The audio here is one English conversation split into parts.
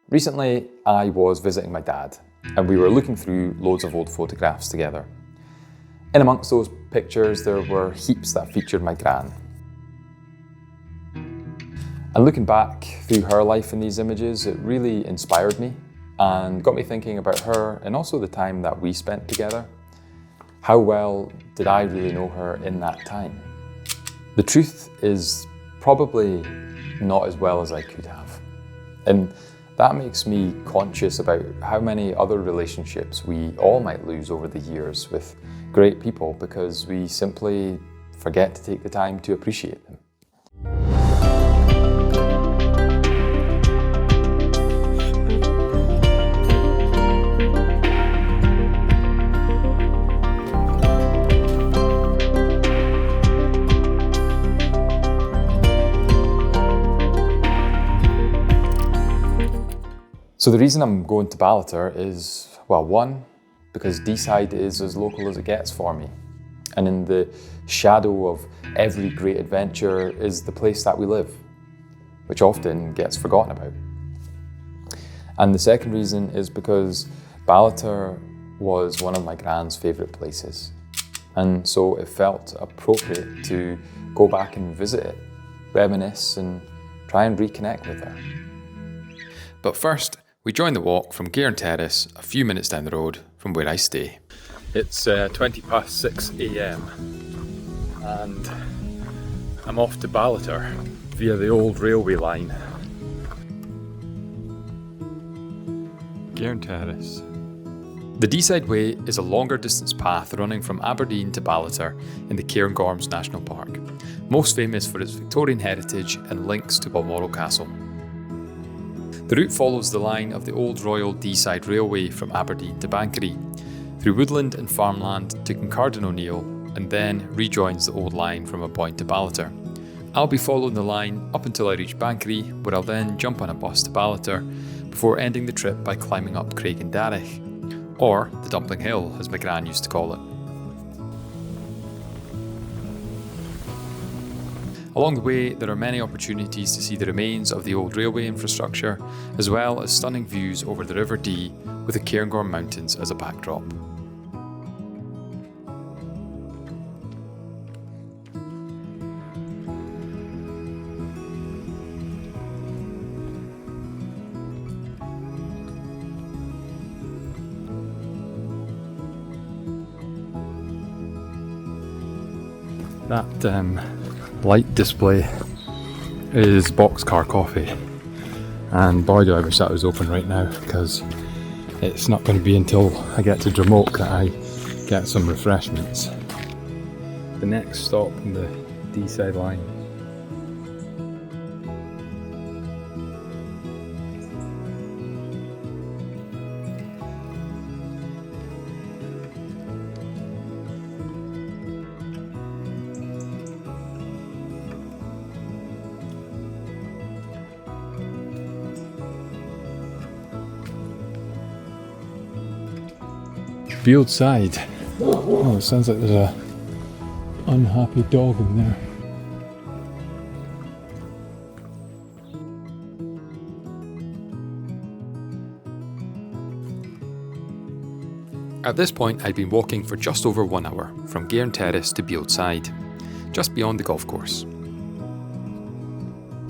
Recently, I was visiting my dad and we were looking through loads of old photographs together. In amongst those pictures, there were heaps that featured my gran. And looking back through her life in these images, it really inspired me and got me thinking about her and also the time that we spent together. How well did I really know her in that time? The truth is probably not as well as I could have. And that makes me conscious about how many other relationships we all might lose over the years with great people because we simply forget to take the time to appreciate them. So the reason I'm going to Ballater is, well, one, because Deeside is as local as it gets for me. And in the shadow of every great adventure is the place that we live, which often gets forgotten about. And the second reason is because Ballater was one of my gran's favourite places. And so it felt appropriate to go back and visit it, reminisce and try and reconnect with her. But first, we join the walk from Gran Terrace a few minutes down the road from where I stay. It's 6 a.m. and I'm off to Ballater via the old railway line. Gran Terrace. The Deeside Way is a longer distance path running from Aberdeen to Ballater in the Cairngorms National Park, most famous for its Victorian heritage and links to Balmoral Castle. The route follows the line of the old Royal Deeside Railway from Aberdeen to Banchory, through woodland and farmland to Kincardine O'Neill, and then rejoins the old line from a point to Ballater. I'll be following the line up until I reach Banchory, where I'll then jump on a bus to Ballater, before ending the trip by climbing up Craigendarroch, or the Dumpling Hill as my gran used to call it. Along the way, there are many opportunities to see the remains of the old railway infrastructure, as well as stunning views over the River Dee with the Cairngorm Mountains as a backdrop. That light display is Boxcar Coffee, and boy do I wish that was open right now, because it's not going to be until I get to Dramoke that I get some refreshments. The next stop in the Deeside line. Deeside. Oh, it sounds like there's a unhappy dog in there. At this point, I'd been walking for just over 1 hour from Gran Terrace to Deeside, just beyond the golf course.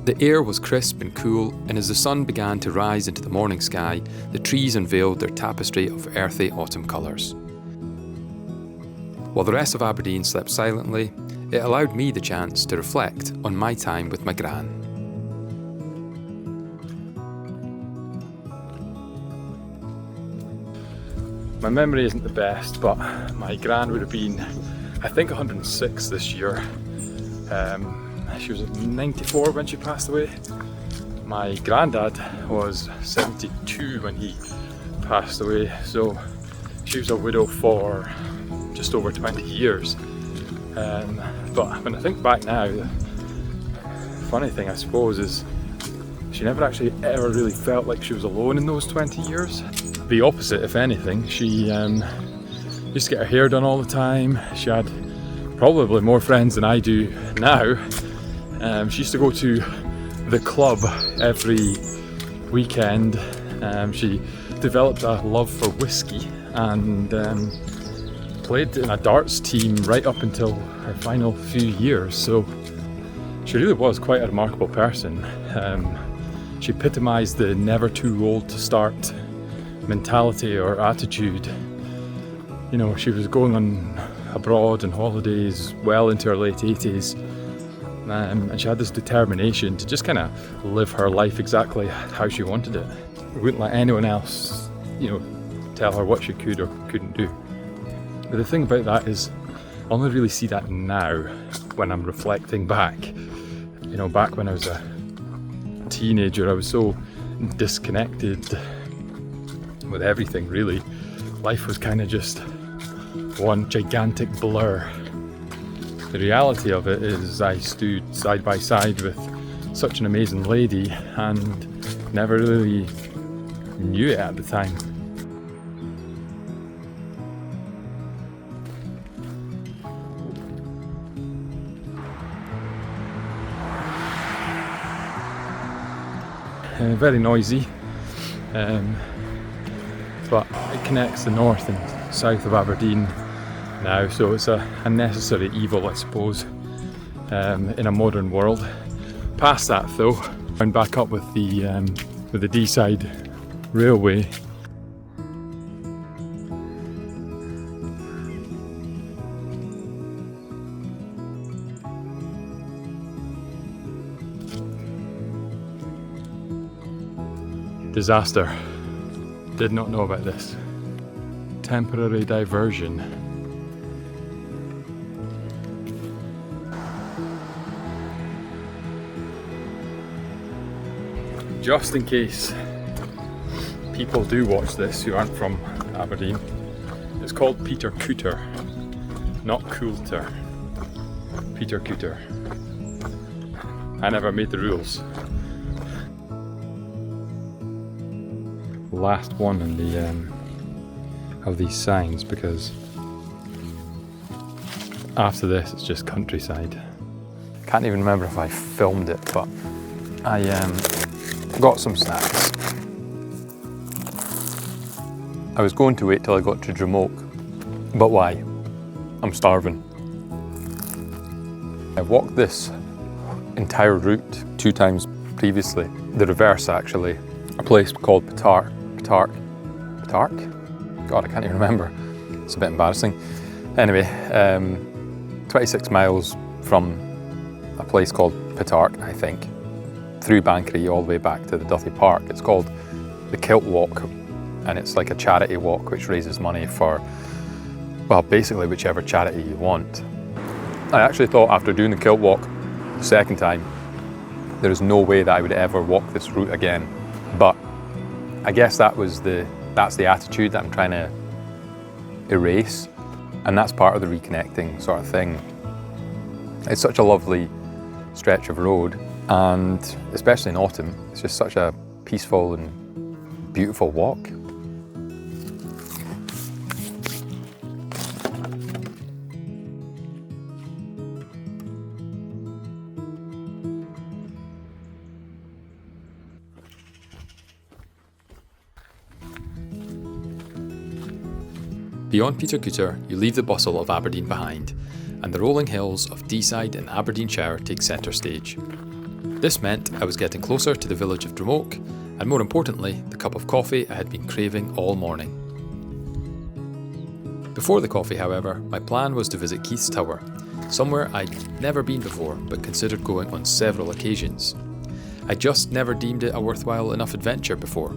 The air was crisp and cool, and as the sun began to rise into the morning sky, the trees unveiled their tapestry of earthy autumn colours. While the rest of Aberdeen slept silently, it allowed me the chance to reflect on my time with my gran. My memory isn't the best, but my gran would have been, I think, 106 this year. She was 94 when she passed away. My granddad was 72 when he passed away, so she was a widow for just over 20 years. But when I think back now, the funny thing I suppose is she never actually ever really felt like she was alone in those 20 years. The opposite, if anything. She used to get her hair done all the time. She had probably more friends than I do now. She used to go to the club every weekend She developed a love for whiskey and played in a darts team right up until her final few years, so she really was quite a remarkable person. She epitomised the never too old to start mentality or attitude. You know, she was going on abroad on holidays well into her late 80s, and she had this determination to just kind of live her life exactly how she wanted it. We wouldn't let anyone else, you know, tell her what she could or couldn't do. But the thing about that is, I only really see that now when I'm reflecting back. You know, back when I was a teenager, I was so disconnected with everything, really. Life was kind of just one gigantic blur. The reality of it is I stood side by side with such an amazing lady and never really knew it at the time. Very noisy, but it connects the north and south of Aberdeen now, so it's a necessary evil, I suppose, in a modern world. Past that though, and back up with the Deeside railway. Disaster. Did not know about this. Temporary diversion. Just in case people do watch this who aren't from Aberdeen, it's called Peter Cooter, not Coulter. Peter Cooter. I never made the rules. Last one in the of these signs, because after this it's just countryside. Can't even remember if I filmed it, but I got some snacks. I was going to wait till I got to Dramoke, but why? I'm starving. I've walked this entire route 2 times previously, the reverse actually, a place called Petark? God, I can't even remember. It's a bit embarrassing. Anyway, 26 miles from a place called Petark, I think, through Banchory all the way back to the Duthie Park. It's called the Kilt Walk, and it's like a charity walk which raises money for, well, basically whichever charity you want. I actually thought after doing the Kilt Walk the second time, there is no way that I would ever walk this route again. But I guess that's the attitude that I'm trying to erase, and that's part of the reconnecting sort of thing. It's such a lovely stretch of road, and especially in autumn, it's just such a peaceful and beautiful walk. Beyond Peter Cooter, you leave the bustle of Aberdeen behind, and the rolling hills of Deeside in Aberdeenshire take centre stage. This meant I was getting closer to the village of Dramoke, and more importantly, the cup of coffee I had been craving all morning. Before the coffee, however, my plan was to visit Keith's Tower, somewhere I'd never been before but considered going on several occasions. I just never deemed it a worthwhile enough adventure before.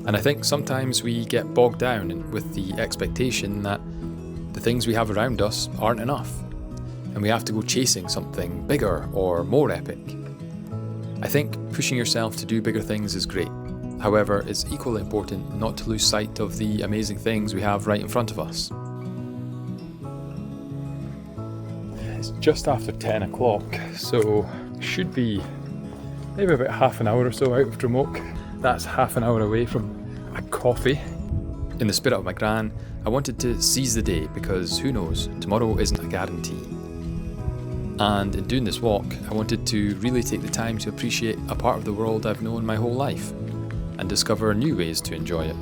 And I think sometimes we get bogged down with the expectation that the things we have around us aren't enough, and we have to go chasing something bigger or more epic. I think pushing yourself to do bigger things is great. However, it's equally important not to lose sight of the amazing things we have right in front of us. It's just after 10 o'clock, so should be maybe about half an hour or so out of Dramoke. That's half an hour away from a coffee. In the spirit of my gran, I wanted to seize the day because who knows, tomorrow isn't a guarantee. And in doing this walk, I wanted to really take the time to appreciate a part of the world I've known my whole life. and discover new ways to enjoy it.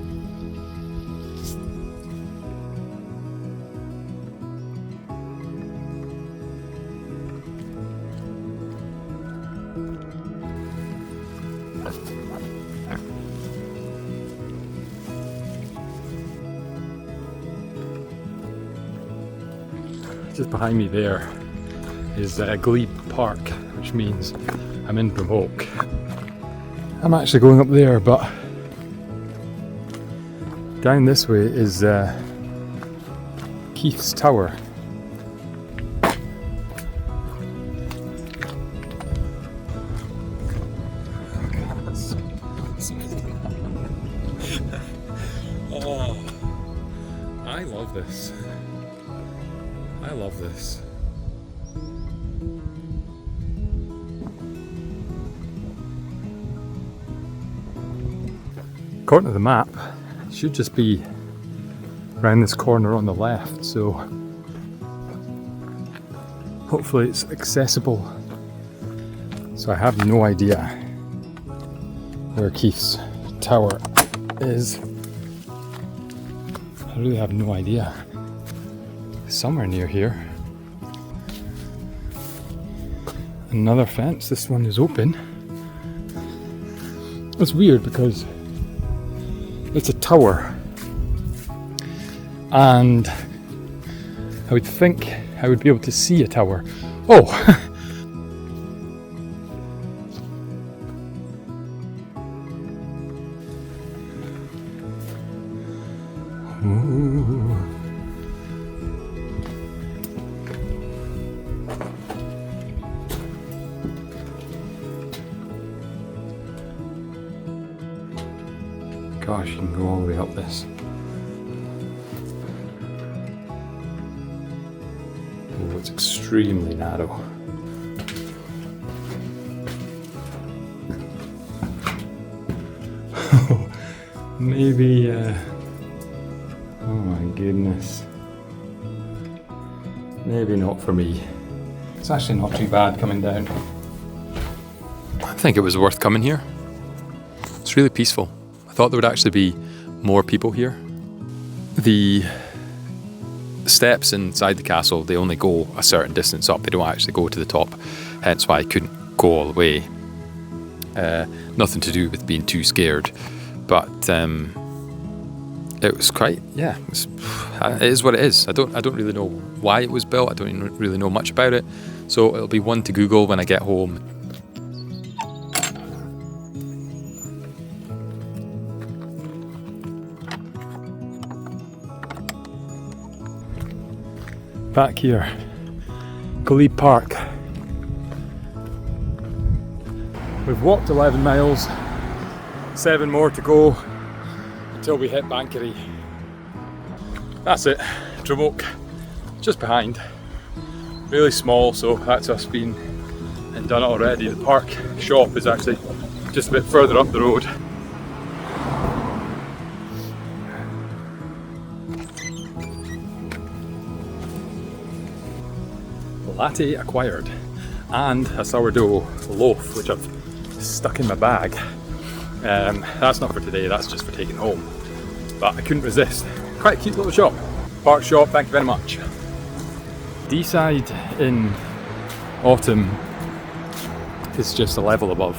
Just behind me there is Glebe Park, which means I'm in Brimhoke. I'm actually going up there, but down this way is Keith's Tower. Oh, I love this. I love this. According to the map, it should just be around this corner on the left, so hopefully it's accessible. So I have no idea where Keith's Tower is. I really have no idea. Somewhere near here. Another fence, this one is open. It's weird because it's a tower, and I would think I would be able to see a tower. Oh! Ooh. Gosh, you can go all the way up this. Oh, it's extremely narrow. Maybe, oh my goodness. Maybe not for me. It's actually not too bad coming down. I think it was worth coming here. It's really peaceful. I thought there would actually be more people here. The steps inside the castle, they only go a certain distance up. They don't actually go to the top, hence why I couldn't go all the way. Nothing to do with being too scared, but it was quite, yeah, it is what it is. I don't really know why it was built. I don't even really know much about it, so it'll be one to Google when I get home. Back here, Glebe Park. We've walked 11 miles, 7 more to go until we hit Banchory. That's it, Brimhoke, just behind. Really small, so that's us been and done it already. The park shop is actually just a bit further up the road. Latte acquired, and a sourdough loaf which I've stuck in my bag. That's not for today, that's just for taking home, but I couldn't resist. Quite a cute little shop. Park shop, thank you very much. Deeside in autumn is just a level above.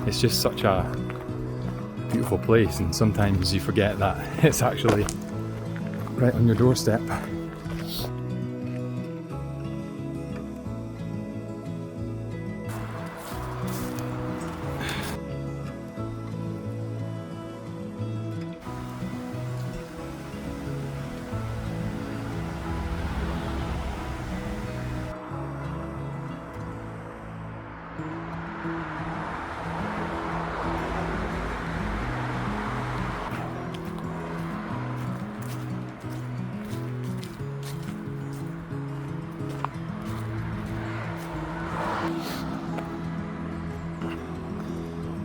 It's just such a beautiful place, and sometimes you forget that it's actually right on your doorstep.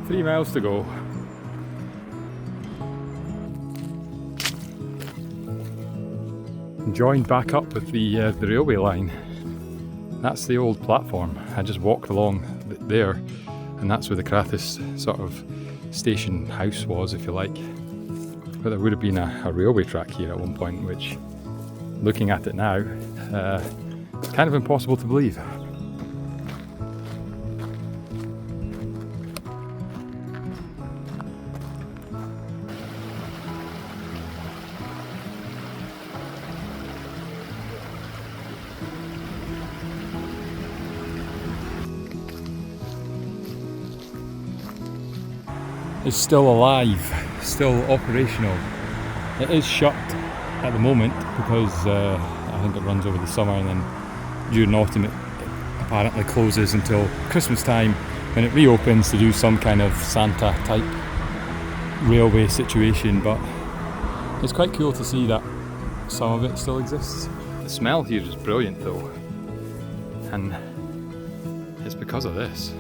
Three miles to go. Joined back up with the railway line. That's the old platform. I just walked along there, and that's where the Crathis sort of station house was, if you like. But there would have been a railway track here at one point, which, looking at it now, it's kind of impossible to believe. It's still alive, still operational. It is shut at the moment because I think it runs over the summer, and then during autumn it apparently closes until Christmas time, when it reopens to do some kind of Santa type railway situation. But it's quite cool to see that some of it still exists. The smell here is brilliant though, and it's because of this.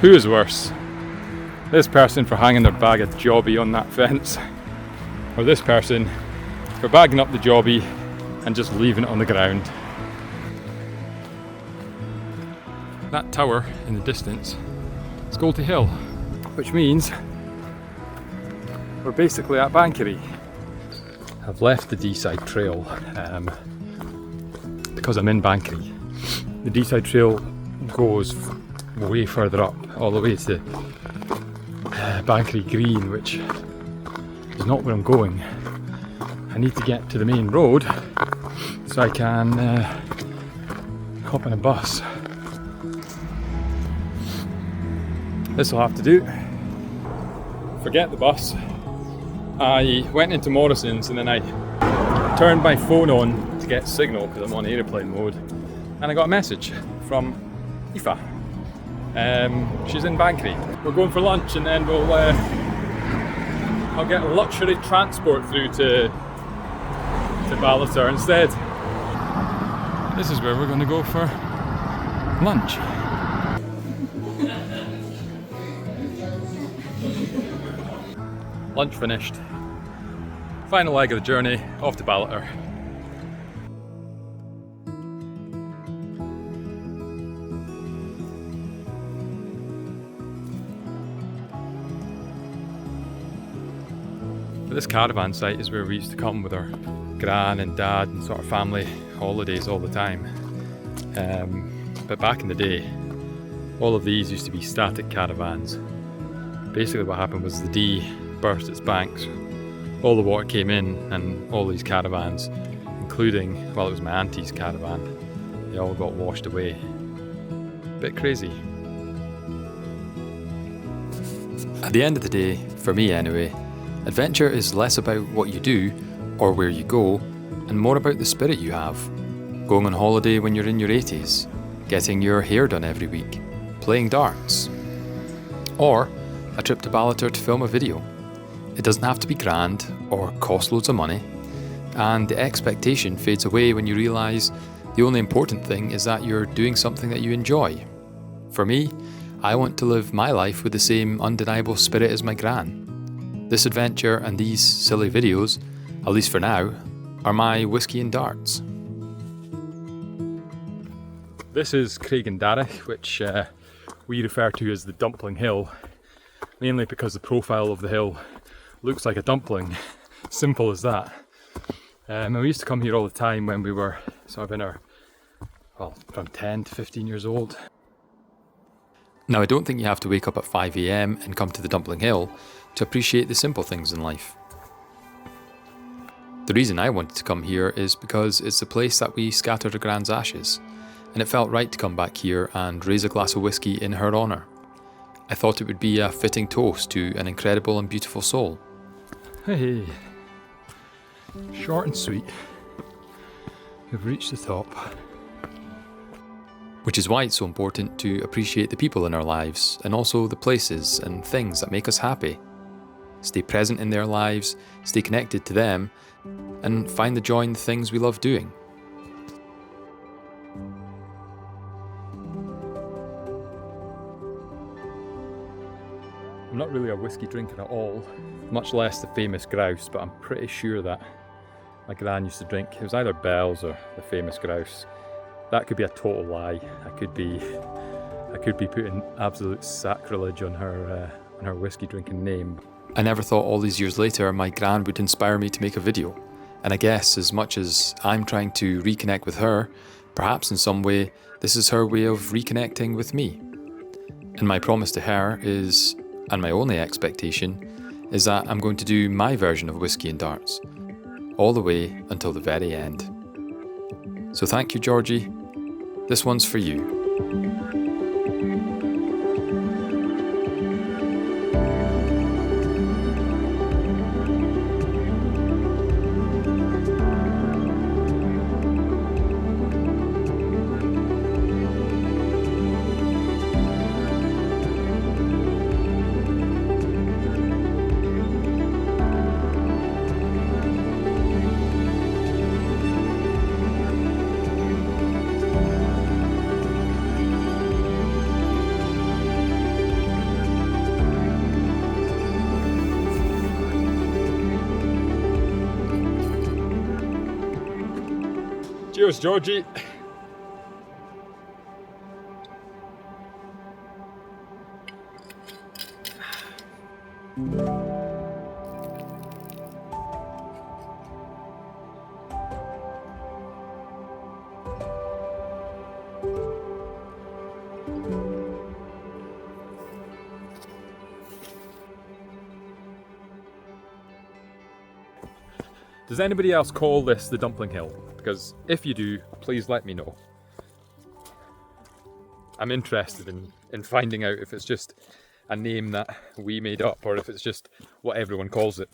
Who is worse? This person for hanging their bag of Georgie on that fence, or this person for bagging up the Georgie and just leaving it on the ground? That tower in the distance is Georgie Hill, which means we're basically at Banchory. I've left the Deeside trail because I'm in Banchory. The Deeside trail goes way further up, all the way to Banchory Green, which is not where I'm going. I need to get to the main road so I can hop on a bus. This will have to do. Forget the bus. I went into Morrison's and then I turned my phone on to get signal because I'm on airplane mode, and I got a message from Aoife. She's in Banchory. We're going for lunch, and then I'll get luxury transport through to Ballater instead. This is where we're going to go for lunch. Lunch finished. Final leg of the journey, off to Ballater. This caravan site is where we used to come with our gran and dad and sort of family holidays all the time. But back in the day, all of these used to be static caravans. Basically what happened was the Dee burst its banks, all the water came in, and all these caravans, including, well, it was my auntie's caravan, they all got washed away. Bit crazy. At the end of the day, for me anyway, adventure is less about what you do or where you go, and more about the spirit you have. Going on holiday when you're in your 80s, getting your hair done every week, playing darts, or a trip to Ballater to film a video. It doesn't have to be grand or cost loads of money, and the expectation fades away when you realise the only important thing is that you're doing something that you enjoy. For me, I want to live my life with the same undeniable spirit as my gran. This adventure and these silly videos, at least for now, are my whiskey and darts. This is Craigendarroch, which we refer to as the Dumpling Hill, mainly because the profile of the hill looks like a dumpling. Simple as that. And we used to come here all the time when we were sort of in our, well, from 10 to 15 years old. Now, I don't think you have to wake up at 5 AM and come to the Dumpling Hill to appreciate the simple things in life. The reason I wanted to come here is because it's the place that we scattered our gran's ashes, and it felt right to come back here and raise a glass of whiskey in her honour. I thought it would be a fitting toast to an incredible and beautiful soul. Hey, short and sweet. We've reached the top. Which is why it's so important to appreciate the people in our lives, and also the places and things that make us happy. Stay present in their lives, stay connected to them, and find the joy in the things we love doing. I'm not really a whiskey drinker at all, much less the famous grouse, but I'm pretty sure that my gran used to drink, it was either Bell's or the famous grouse. That could be a total lie. I could be putting absolute sacrilege on her whiskey drinking name. I never thought all these years later my gran would inspire me to make a video. And I guess as much as I'm trying to reconnect with her, perhaps in some way this is her way of reconnecting with me. And my promise to her is, and my only expectation, is that I'm going to do my version of Whisky and Darts, all the way until the very end. So thank you, Georgie. This one's for you. Cheers, Georgie. Does anybody else call this the Dumpling Hill? Because if you do, please let me know. I'm interested in finding out if it's just a name that we made up or if it's just what everyone calls it.